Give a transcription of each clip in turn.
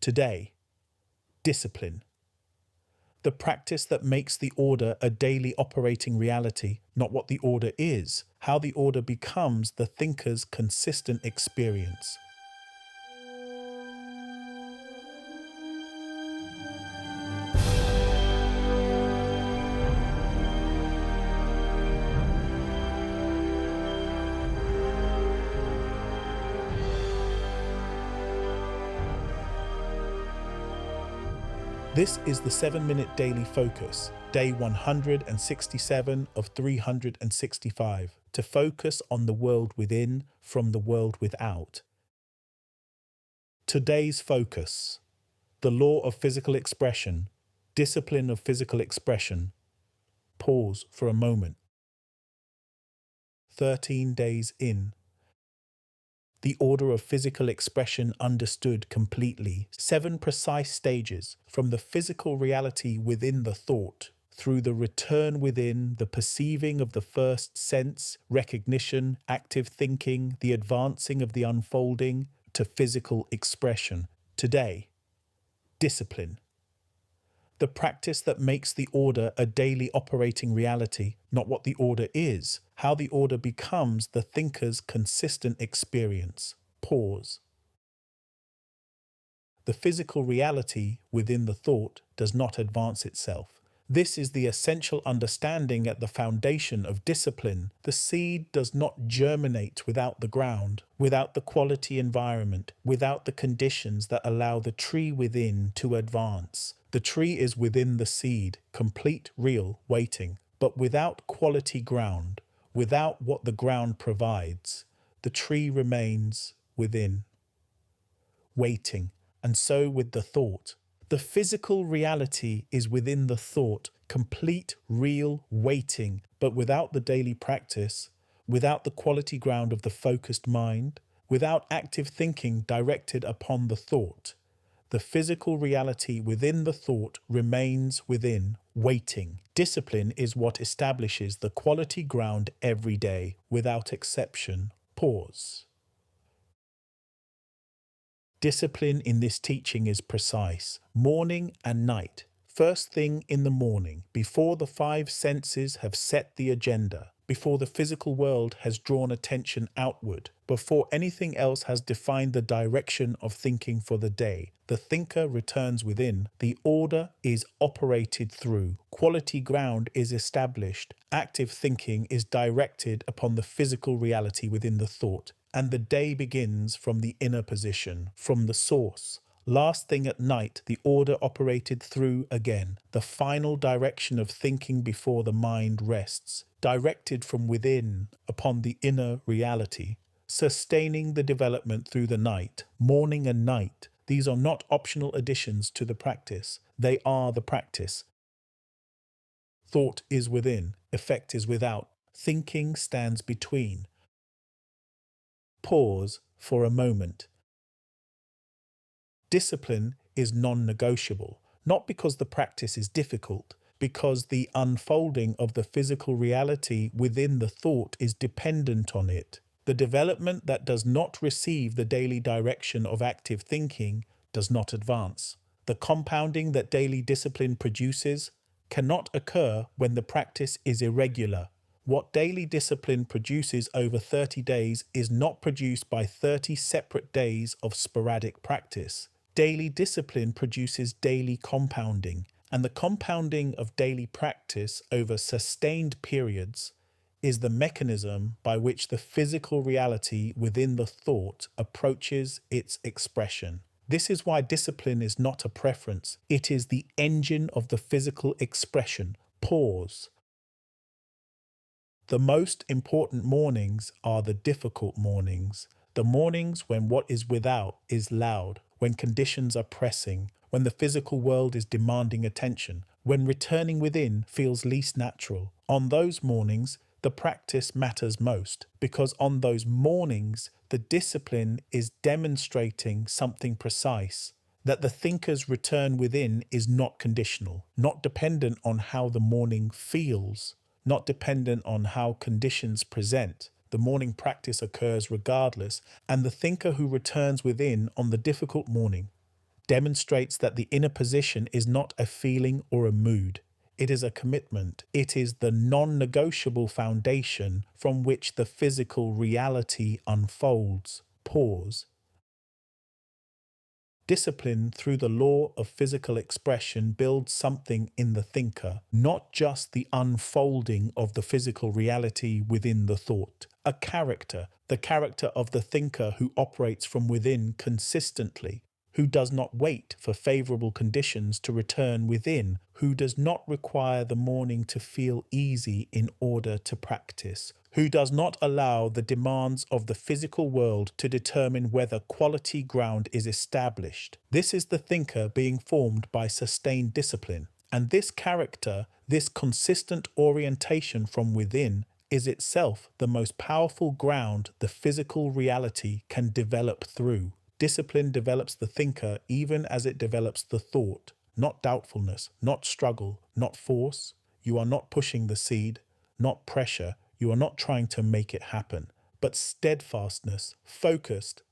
Today, discipline. The practice that makes the order a daily operating reality, not what the order is, how the order becomes the thinker's consistent experience. This is the 7-minute daily focus, day 167 of 365, to focus on the world within from the world without. Today's focus: the law of physical expression, discipline of physical expression. Pause for a moment. 13 days in. The order of physical expression understood completely. 7 precise stages, from the physical reality within the thought, through the return within, the perceiving of the first sense, recognition, active thinking, the advancing of the unfolding, to physical expression. Today, discipline. The practice that makes the order a daily operating reality, not what the order is, how the order becomes the thinker's consistent experience. Pause. The physical reality within the thought does not advance itself. This is the essential understanding at the foundation of discipline. The seed does not germinate without the ground, without the quality environment, without the conditions that allow the tree within to advance. The tree is within the seed, complete, real, waiting. But without quality ground, without what the ground provides, the tree remains within, waiting. And so with the thought. The physical reality is within the thought, complete, real, waiting, but without the daily practice, without the quality ground of the focused mind, without active thinking directed upon the thought. The physical reality within the thought remains within, waiting. Discipline is what establishes the quality ground every day, without exception. Pause. Discipline in this teaching is precise. Morning and night. First thing in the morning, before the 5 senses have set the agenda, before the physical world has drawn attention outward, before anything else has defined the direction of thinking for the day, the thinker returns within. The order is operated through. Quality ground is established. Active thinking is directed upon the physical reality within the thought. And the day begins from the inner position, from the source. Last thing at night, the order operated through again, the final direction of thinking before the mind rests, directed from within upon the inner reality, sustaining the development through the night, morning and night. These are not optional additions to the practice. They are the practice. Thought is within, effect is without. Thinking stands between. Pause for a moment. Discipline is non-negotiable, not because the practice is difficult, because the unfolding of the physical reality within the thought is dependent on it. The development that does not receive the daily direction of active thinking does not advance. The compounding that daily discipline produces cannot occur when the practice is irregular. What daily discipline produces over 30 days is not produced by 30 separate days of sporadic practice. Daily discipline produces daily compounding, and the compounding of daily practice over sustained periods is the mechanism by which the physical reality within the thought approaches its expression. This is why discipline is not a preference. It is the engine of the physical expression. Pause. The most important mornings are the difficult mornings, the mornings when what is without is loud, when conditions are pressing, when the physical world is demanding attention, when returning within feels least natural. On those mornings, the practice matters most, because on those mornings, the discipline is demonstrating something precise, that the thinker's return within is not conditional, not dependent on how the morning feels, not dependent on how conditions present. The morning practice occurs regardless, and the thinker who returns within on the difficult morning demonstrates that the inner position is not a feeling or a mood. It is a commitment. It is the non-negotiable foundation from which the physical reality unfolds. Pause. Discipline through the law of physical expression builds something in the thinker, not just the unfolding of the physical reality within the thought. A character, the character of the thinker who operates from within consistently, who does not wait for favorable conditions to return within, who does not require the morning to feel easy in order to practice, who does not allow the demands of the physical world to determine whether quality ground is established. This is the thinker being formed by sustained discipline. And this character, this consistent orientation from within, is itself the most powerful ground the physical reality can develop through. Discipline develops the thinker even as it develops the thought. Not doubtfulness, not struggle, not force. You are not pushing the seed, not pressure. You are not trying to make it happen, but steadfastness, focused.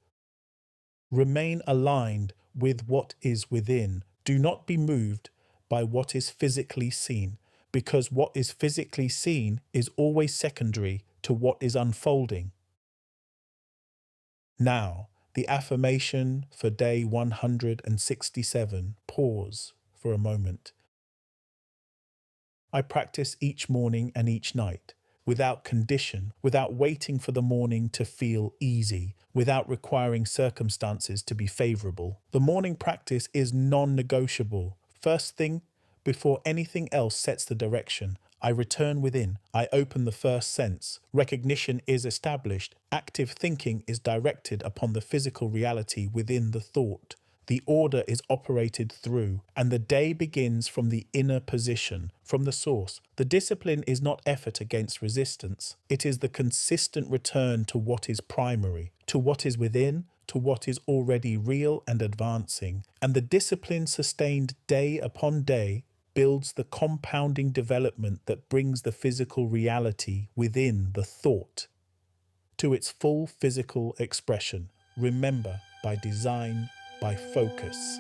Remain aligned with what is within. Do not be moved by what is physically seen, because what is physically seen is always secondary to what is unfolding. Now, the affirmation for day 167. Pause for a moment. I practice each morning and each night, without condition, without waiting for the morning to feel easy, without requiring circumstances to be favorable. The morning practice is non-negotiable. First thing, before anything else sets the direction, I return within. I open the first sense. Recognition is established. Active thinking is directed upon the physical reality within the thought. The order is operated through, and the day begins from the inner position, from the source. The discipline is not effort against resistance. It is the consistent return to what is primary, to what is within, to what is already real and advancing. And the discipline sustained day upon day builds the compounding development that brings the physical reality within the thought to its full physical expression. Remember, by design, by focus.